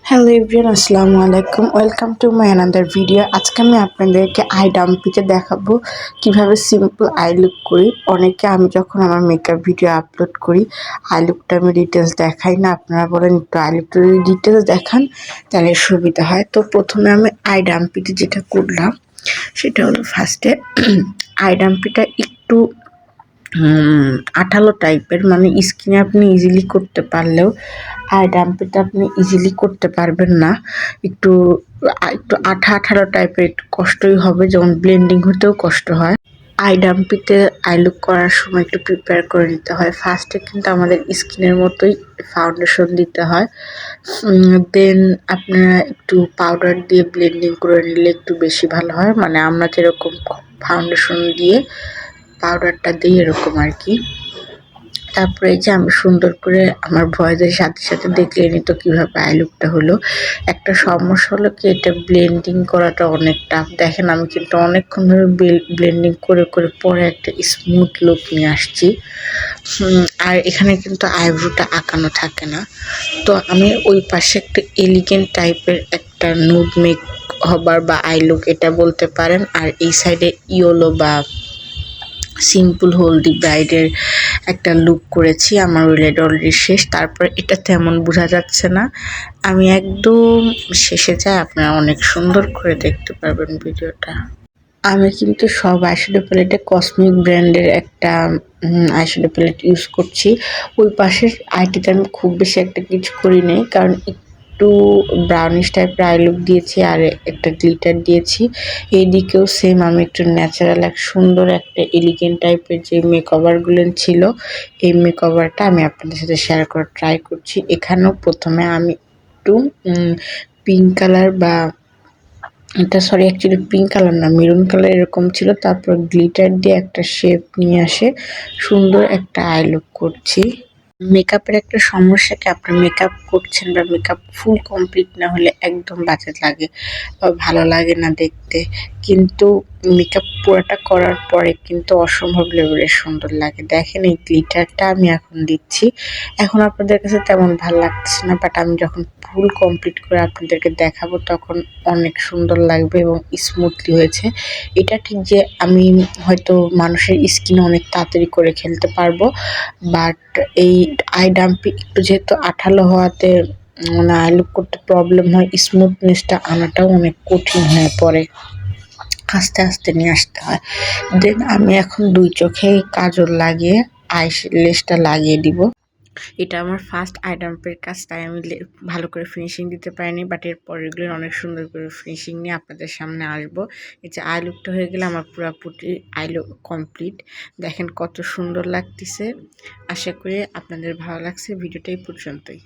Hello everyone, আসসালামু আলাইকুম। Welcome to my another video. আজকে আমি আপনাদেরকে আই ডাম্পিতে দেখাবো কিভাবে সিম্পল আই লুক করি। আমি যখন আমার মেকআপ ভিডিও আপলোড করি আই লুকটা আমি ডিটেলস দেখাই না। আপনারা বলেন একটু আই লুকটা যদি ডিটেলস দেখান তাহলে সুবিধা হয়। তো প্রথমে আমি আই ডাম্পিতে যেটা করলাম সেটা হলো ফার্স্টে আই ডাম্পিটা একটু আঠালো টাইপের, মানে স্কিনে আপনি ইজিলি করতে পারলেও আই ডাম্পিটা আপনি ইজিলি করতে পারবেন না। একটু একটু আঠালো টাইপের, একটু কষ্টই হবে, যেমন ব্লেন্ডিং হতেও কষ্ট হয়। আই ডাম্পিতে আই লুক করার সময় একটু প্রিপেয়ার করে নিতে হয়। ফার্স্টে কিন্তু আমাদের স্কিনের মতোই ফাউন্ডেশন দিতে হয়, দেন আপনারা একটু পাউডার দিয়ে ব্লেন্ডিং করে নিলে একটু বেশি ভালো হয়। মানে আমরা যেরকম ফাউন্ডেশন দিয়ে পাউডারটা দিই এরকম আর কি। তারপরে এই যে আমি সুন্দর করে আমার ভয়েসের সাথে সাথে দেখলেনই তো কীভাবে আই লুকটা হলো। একটা সমস্যা হলো কি, এটা ব্লেন্ডিং করাটা অনেক টাফ। দেখেন আমি কিন্তু অনেকক্ষণ ধরে ব্লেন্ডিং করে করে পরে একটা স্মুথ লুক নিয়ে আসছি। আর এখানে কিন্তু আইব্রোটা আঁকানো থাকে না। তো আমি ওই পাশে একটা এলিগেন্ট টাইপের একটা নুড মেক হবার বা আই লুক এটা বলতে পারেন, আর এই সাইডে ইয়েলো বা সিম্পল হলদি ব্রাইডের একটা লুক করেছি। আমার ওইলেট অলরেডি শেষ। তারপর এটা তেমন বোঝা যাচ্ছে না, আমি একদম শেষে যাই। আপনারা অনেক সুন্দর করে দেখতে পারবেন ভিডিওটা। আমি কিন্তু সব আইশ্যাডো প্যালেটে কসমিক ব্র্যান্ডের একটা আইশ্যাডো প্যালেট ইউজ করছি। ওই পাশের আইটিতে আমি খুব বেশি একটা কিছু করি নাই, কারণ একটু ব্রাউনিশ টাইপের আই লুক দিয়েছি আর একটা গ্লিটার দিয়েছি। এইদিকেও সেম আমি একটু ন্যাচারাল এক সুন্দর একটা এলিগেন্ট টাইপের যে মেকওভারগুলো ছিল, এই মেকওভারটা আমি আপনাদের সাথে শেয়ার করার ট্রাই করছি। এখানেও প্রথমে আমি একটু পিঙ্ক কালার বা এটা অ্যাকচুয়ালি পিঙ্ক কালার না, মেরুন কালার এরকম ছিল। তারপর গ্লিটার দিয়ে একটা শেপ নিয়ে আসে সুন্দর একটা আই লুক করছি। মেকআপের একটা সমস্যা কি, আপনার মেকআপ করছেন বা মেকআপ ফুল কমপ্লিট না হলে একদম বাজে লাগে বা ভালো লাগে না দেখতে, কিন্তু মেকআপ পুরোটা করার পরে কিন্তু অসম্ভব লেভেলের সুন্দর লাগে। দেখেন এই গ্লিটারটা আমি এখন দিচ্ছি, এখন আপনাদের কাছে তেমন ভালো লাগছে না, বাট আমি যখন ফুল কমপ্লিট করে আপনাদেরকে দেখাবো তখন অনেক সুন্দর লাগবে এবং স্মুথলি হয়েছে। এটা ঠিক যে আমি হয়তো মানুষের স্কিনে অনেক তাড়াতাড়ি করে খেলতে পারবো, বাট এই আই ডাম্পি একটু যেহেতু আঠালো হওয়াতে মানে আই লুক করতে প্রবলেম হয়, স্মুথনেসটা আনাটাও অনেক কঠিন হয়ে পড়ে, আস্তে আস্তে নিয়ে আসতে হয়। দেন আমি এখন দুই চোখে কাজল লাগিয়ে আইল্যাশটা লাগিয়ে দিব। এটা আমার ফার্স্ট আই ডাম্পের কাজ, তাই আমি ভালো করে ফিনিশিং দিতে পারিনি, বাট এর পরেরগুলো অনেক সুন্দর করে ফিনিশিং নিয়ে আপনাদের সামনে আসবো। এই যে আই লুকটা হয়ে গেলে আমার পুরোপুরি আই লুক কমপ্লিট। দেখেন কত সুন্দর লাগতেছে। আশা করি আপনাদের ভালো লাগছে। ভিডিওটা এই পর্যন্তই।